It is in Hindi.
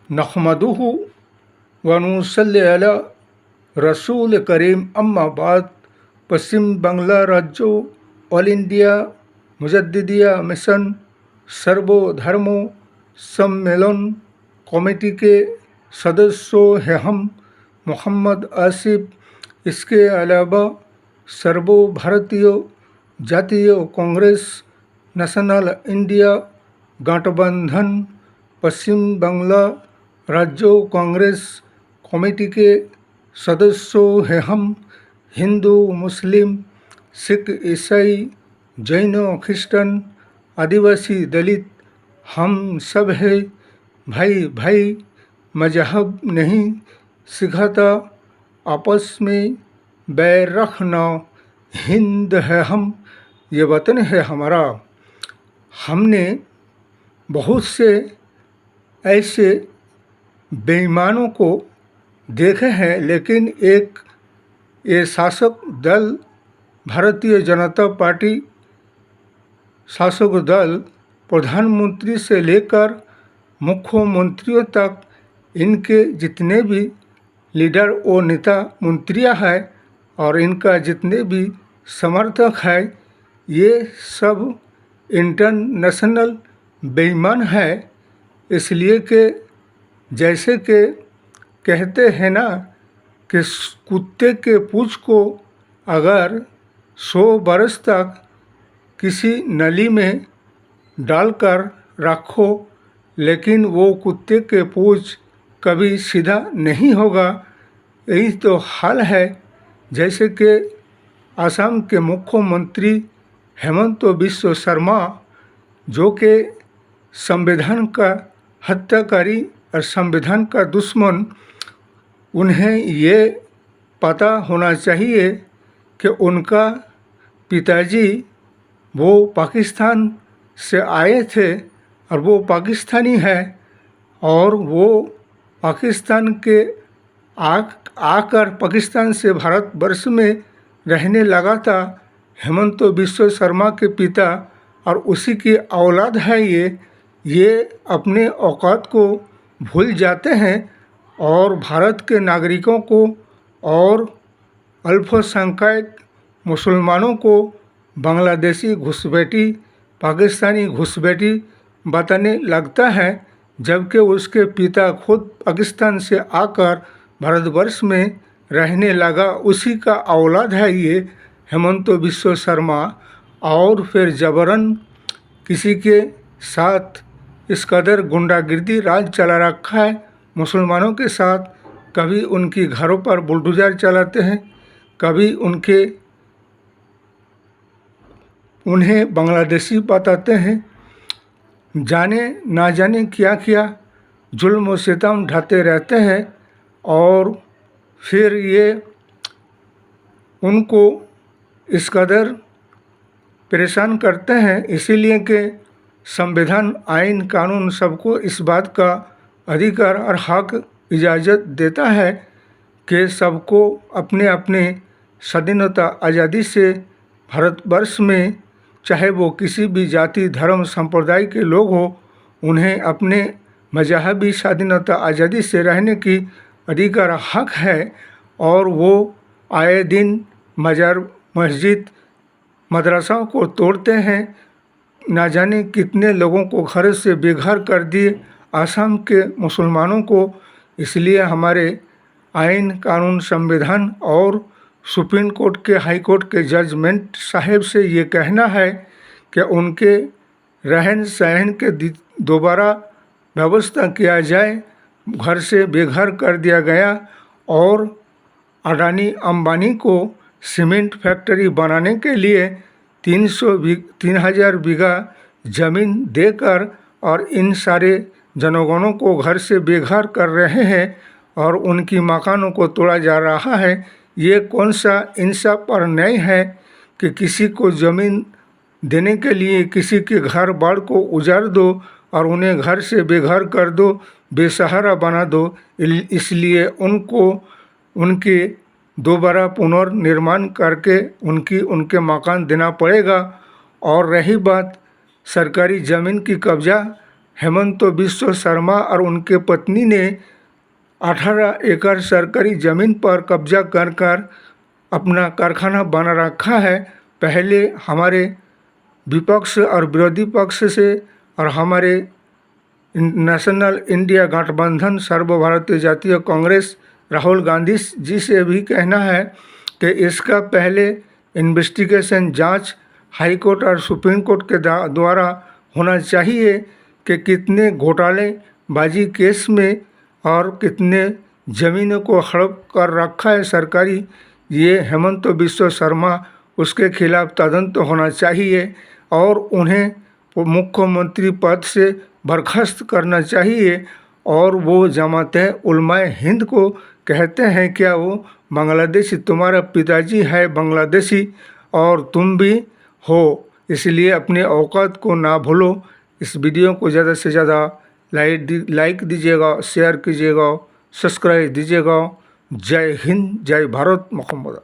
नहमदुहु व नुसल्ली अला रसूल करीम अम्मा बाद। पश्चिम बांग्ला राज्य ऑल इंडिया मुजद्दिदिया मिशन सर्वधर्म सम्मेलन कमेटी के सदस्यों हैं हम मोहम्मद आसिफ। इसके अलावा सर्व भारतीय जातीय कांग्रेस नेशनल इंडिया गठबंधन पश्चिम बांग्ला राज्य कांग्रेस कमेटी के सदस्यों हैं हम हिंदू मुस्लिम सिख ईसाई जैन ख्रिस्टन आदिवासी दलित हम सब है भाई भाई। मजहब नहीं सिखाता आपस में बैर रखना। हिंद है हम, ये वतन है हमारा। हमने बहुत से ऐसे बेईमानों को देखे हैं, लेकिन ये शासक दल भारतीय जनता पार्टी शासक दल प्रधानमंत्री से लेकर मुख्यमंत्रियों तक इनके जितने भी लीडर और नेता मंत्रियां हैं और इनका जितने भी समर्थक हैं, ये सब इंटरनेशनल बेईमान है। इसलिए कि जैसे कि कहते हैं ना कि कुत्ते के पूंछ को अगर 100 बरस तक किसी नली में डालकर रखो, लेकिन वो कुत्ते के पूंछ कभी सीधा नहीं होगा। यही तो हाल है। जैसे कि असम के मुख्यमंत्री हेमंत बिस्व शर्मा, जो कि संविधान का हत्याकारी और संविधान का दुश्मन, उन्हें ये पता होना चाहिए कि उनका पिताजी वो पाकिस्तान से आए थे और वो पाकिस्तानी है और वो पाकिस्तान के आकर पाकिस्तान से भारतवर्ष में रहने लगा था। हेमंत बिस्व शर्मा के पिता और उसी की औलाद है ये अपने औकात को भूल जाते हैं और भारत के नागरिकों को और अल्पसंख्यक मुसलमानों को बांग्लादेशी घुसपैठी पाकिस्तानी घुसपैठी बताने लगता है, जबकि उसके पिता खुद पाकिस्तान से आकर भारतवर्ष में रहने लगा। उसी का औलाद है ये हेमंत बिस्व शर्मा। और फिर जबरन किसी के साथ इस कदर गुंडागिर्दी राज चला रखा है मुसलमानों के साथ। कभी उनकी घरों पर बुलडोजर चलाते हैं, कभी उन्हें बांग्लादेशी बताते हैं। जाने ना जाने क्या क्या जुल्म और सितम ढाते रहते हैं और फिर ये उनको इस कदर परेशान करते हैं। इसीलिए कि संविधान आइन कानून सबको इस बात का अधिकार और हक इजाज़त देता है कि सबको अपने अपने स्वाधीनता आज़ादी से भारतवर्ष में, चाहे वो किसी भी जाति धर्म संप्रदाय के लोग हो, उन्हें अपने मजहबी स्वाधीनता आज़ादी से रहने की अधिकार हक है। और वो आए दिन मजार मस्जिद मदरसाओं को तोड़ते हैं। ना जाने कितने लोगों को घर से बेघर कर दिए असम के मुसलमानों को। इसलिए हमारे आइन कानून संविधान और सुप्रीम कोर्ट के हाई कोर्ट के जजमेंट साहब से ये कहना है कि उनके रहन सहन के दोबारा व्यवस्था किया जाए। घर से बेघर कर दिया गया और अडानी अंबानी को सीमेंट फैक्ट्री बनाने के लिए 3,000 बीघा ज़मीन देकर और इन सारे जनगणों को घर से बेघर कर रहे हैं और उनकी मकानों को तोड़ा जा रहा है। ये कौन सा इंसाफ पर न्याय है कि किसी को ज़मीन देने के लिए किसी के घर बाड़ को उजाड़ दो और उन्हें घर से बेघर कर दो, बेसहारा बना दो। इसलिए उनको उनके दोबारा पुनर्निर्माण करके उनके मकान देना पड़ेगा। और रही बात सरकारी ज़मीन की कब्जा हेमंत बिश्व शर्मा और उनके पत्नी ने 18 एकड़ सरकारी ज़मीन पर कब्जा कर अपना कारखाना बना रखा है। पहले हमारे विपक्ष और विरोधी पक्ष से और हमारे नेशनल इंडिया गठबंधन सर्वभारतीय जातीय कांग्रेस राहुल गांधी जी से भी कहना है कि इसका पहले इन्वेस्टिगेशन जांच हाई कोर्ट और सुप्रीम कोर्ट के द्वारा होना चाहिए कि कितने घोटालेबाजी केस में और कितने ज़मीनों को हड़प कर रखा है सरकारी। ये हेमंत बिश्व शर्मा उसके खिलाफ तदंत होना चाहिए और उन्हें मुख्यमंत्री पद से बर्खास्त करना चाहिए। और वो जमाते उलमाए हिंद को कहते हैं क्या वो बांग्लादेशी, तुम्हारा पिताजी है बांग्लादेशी और तुम भी हो, इसलिए अपने औकात को ना भूलो। इस वीडियो को ज़्यादा से ज़्यादा लाइक दीजिएगा, शेयर कीजिएगा, सब्सक्राइब दीजिएगा। जय हिंद, जय भारत, मोहम्मद।